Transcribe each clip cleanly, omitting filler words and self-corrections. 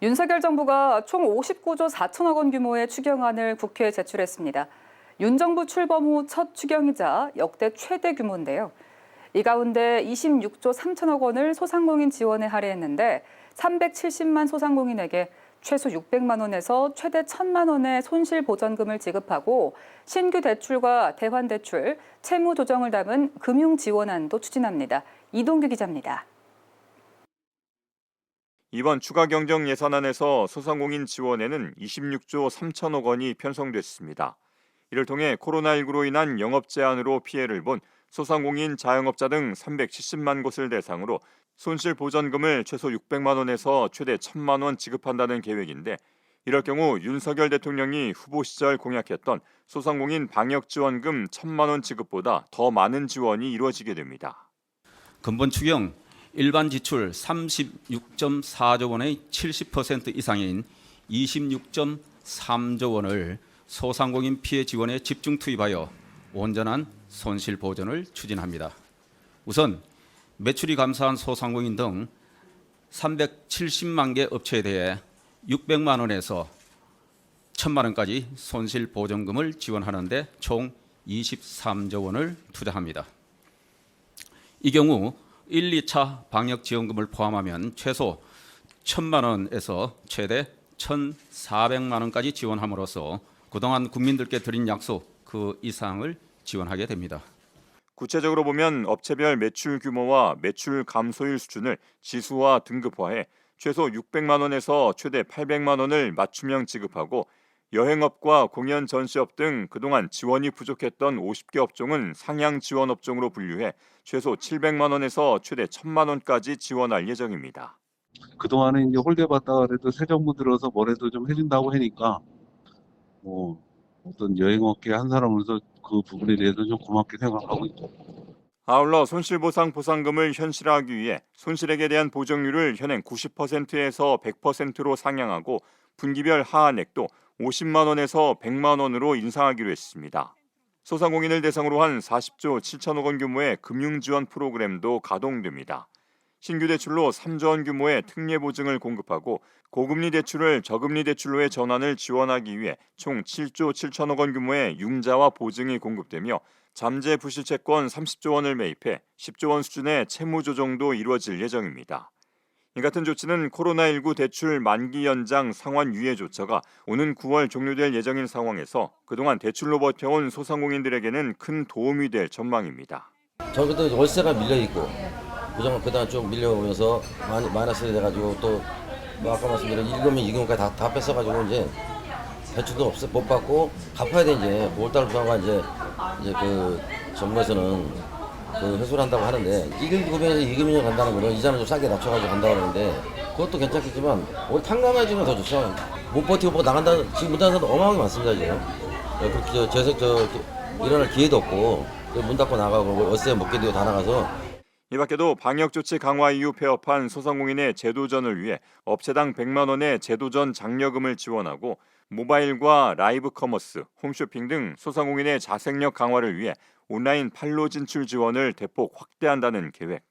윤석열 정부가 총 59조 4천억 원 규모의 추경안을 국회에 제출했습니다. 윤 정부 출범 후 첫 추경이자 역대 최대 규모인데요. 이 가운데 26조 3천억 원을 소상공인 지원에 할애했는데 370만 소상공인에게 최소 600만 원에서 최대 1,000만 원의 손실 보전금을 지급하고 신규 대출과 대환 대출, 채무 조정을 담은 금융 지원안도 추진합니다. 이동규 기자입니다. 이번 추가 경정 예산안에서 소상공인 지원에는 26조 3천억 원이 편성됐습니다. 이를 통해 코로나19로 인한 영업 제한으로 피해를 본 소상공인 자영업자 등 370만 곳을 대상으로 손실 보전금을 최소 600만 원에서 최대 1,000만 원 지급한다는 계획인데, 이럴 경우 윤석열 대통령이 후보 시절 공약했던 소상공인 방역지원금 1,000만 원 지급보다 더 많은 지원이 이루어지게 됩니다. 근본 추경 일반 지출 36.4조 원의 70% 이상인 26.3조 원을 소상공인 피해 지원에 집중 투입하여 온전한 손실 보전을 추진합니다. 우선 매출이 감소한 소상공인 등 370만 개 업체에 대해 600만 원에서 1,000만 원까지 손실 보전금을 지원하는 데 총 23조 원을 투자합니다. 이 경우 1, 2차 방역지원금을 포함하면 최소 1,000만 원에서 최대 1,400만 원까지 지원함으로써 그동안 국민들께 드린 약속 그 이상을 지원하게 됩니다. 구체적으로 보면 업체별 매출 규모와 매출 감소율 수준을 지수화 등급화해 최소 600만 원에서 최대 800만 원을 맞춤형 지급하고, 여행업과 공연 전시업 등 그동안 지원이 부족했던 50개 업종은 상향 지원 업종으로 분류해 최소 700만 원에서 최대 1,000만 원까지 지원할 예정입니다. 그동안에 이제 홀대받다가 그래도 새 정부 들어서 뭐래도 좀 해준다고 하니까 어떤 여행업계 한 사람으로서 그 부분에 대해서 좀 고맙게 생각하고 있고. 아울러 손실보상 보상금을 현실화하기 위해 손실액에 대한 보정률을 현행 90%에서 100%로 상향하고 분기별 하한액도 50만 원에서 100만 원으로 인상하기로 했습니다. 소상공인을 대상으로 한 40조 7천억 원 규모의 금융지원 프로그램도 가동됩니다. 신규 대출로 3조 원 규모의 특례 보증을 공급하고 고금리 대출을 저금리 대출로의 전환을 지원하기 위해 총 7조 7천억 원 규모의 융자와 보증이 공급되며 잠재 부실 채권 30조 원을 매입해 10조 원 수준의 채무 조정도 이루어질 예정입니다. 이 같은 조치는 코로나19 대출 만기 연장 상환 유예 조처가 오는 9월 종료될 예정인 상황에서 그동안 대출로 버텨온 소상공인들에게는 큰 도움이 될 전망입니다. 저기도 월세가 밀려있고 그동안 좀 밀려오면서 마이너스 돼가지고 또 뭐 아까 말씀드린 1금융, 2금까지 다 뺏어가지고 이제 대출도 못 받고 갚아야 돼. 이제 5월달부터가 이제 그 정부에서는 그 회수를 한다고 하는데 1금에서 2금융으로 간다는 거는 이자는 좀 싸게 낮춰가지고 간다고 하는데 그것도 괜찮겠지만 오히려 탕감해주면 더 좋죠. 못 버티고 나간다. 지금 못하는 사람도 어마어마하게 많습니다. 지금 그렇게 일어날 기회도 없고 문 닫고 나가고 월세 못 견디고 다 나가서. 이 밖에도 방역조치 강화 이후 폐업한 소상공인의 재도전을 위해 업체당 100만 원의 재도전 장려금을 지원하고 모바일과 라이브 커머스, 홈쇼핑 등 소상공인의 자생력 강화를 위해 온라인 판로 진출 지원을 대폭 확대한다는 계획.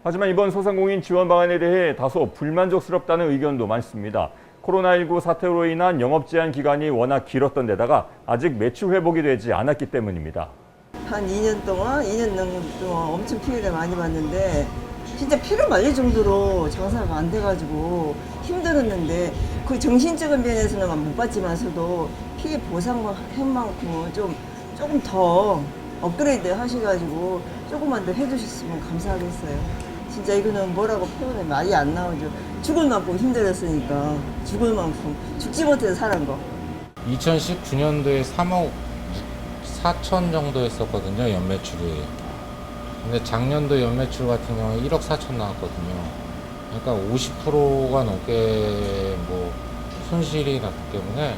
하지만 이번 소상공인 지원 방안에 대해 다소 불만족스럽다는 의견도 많습니다. 코로나19 사태로 인한 영업 제한 기간이 워낙 길었던 데다가 아직 매출 회복이 되지 않았기 때문입니다. 한 2년 동안 엄청 피해를 많이 봤는데 진짜 피를 말릴 정도로 장사가 안 돼가지고 힘들었는데 그 정신적인 면에서는 못 받지만서도 피해 보상한 만큼은 조금 더 업그레이드 하셔가지고 조금만 더 해주셨으면 감사하겠어요. 진짜 이거는 뭐라고 표현이 말이 안 나오죠. 죽을 만큼 힘들었으니까 죽을 만큼 죽지 못해서 살은 거. 2019년도에 3억 4천 정도 했었거든요, 연매출이. 근데 작년도 연매출 같은 경우에 1억 4천 나왔거든요. 그러니까 50%가 넘게 뭐 손실이 났기 때문에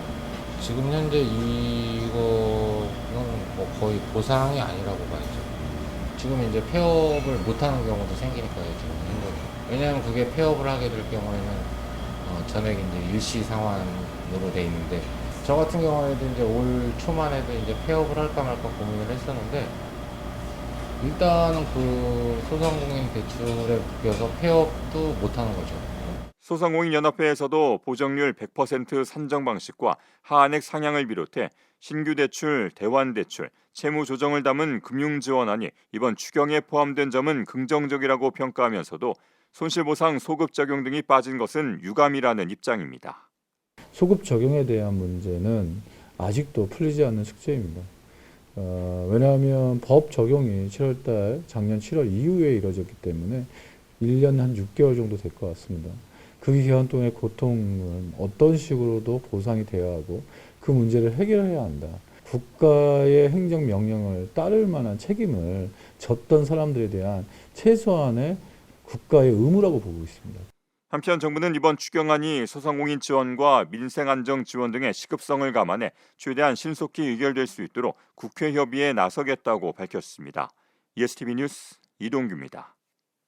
지금 현재 이거는 뭐 거의 보상이 아니라고 봐야죠. 지금 이제 폐업을 못하는 경우도 생기니까요, 지금 힘들어요. 왜냐하면 그게 폐업을 하게 될 경우에는 전액 이제 일시 상환으로 돼 있는데, 저 같은 경우에도 이제 올 초만 해도 이제 폐업을 할까 말까 고민을 했었는데, 일단은 그 소상공인 대출에 묶여서 폐업도 못 하는 거죠. 소상공인연합회에서도 보정률 100% 산정 방식과 하한액 상향을 비롯해 신규 대출, 대환 대출, 채무 조정을 담은 금융 지원안이 이번 추경에 포함된 점은 긍정적이라고 평가하면서도 손실보상 소급 적용 등이 빠진 것은 유감이라는 입장입니다. 소급 적용에 대한 문제는 아직도 풀리지 않는 숙제입니다. 왜냐하면 법 적용이 7월달 작년 7월 이후에 이루어졌기 때문에 1년 한 6개월 정도 될 것 같습니다. 그 기간 동안의 고통은 어떤 식으로도 보상이 되어야 하고 그 문제를 해결해야 한다. 국가의 행정명령을 따를 만한 책임을 졌던 사람들에 대한 최소한의 국가의 의무라고 보고 있습니다. 한편 정부는 이번 추경안이 소상공인 지원과 민생안정 지원 등의 시급성을 감안해 최대한 신속히 의결될 수 있도록 국회 협의에 나서겠다고 밝혔습니다. ESTV 뉴스 이동규입니다.